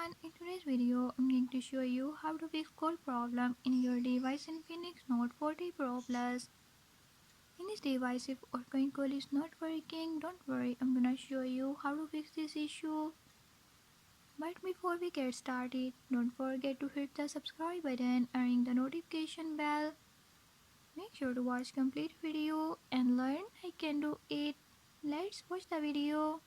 everyone, in today's video I'm going to show you how to fix cold problem in your device Infinix Note 40 Pro Plus. In this device if outgoing call is not working, don't worry, I'm gonna show you how to fix this issue. But before we get started, don't forget to hit the subscribe button and ring the notification bell. Make sure to watch complete video and learn I can do it. Let's watch the video.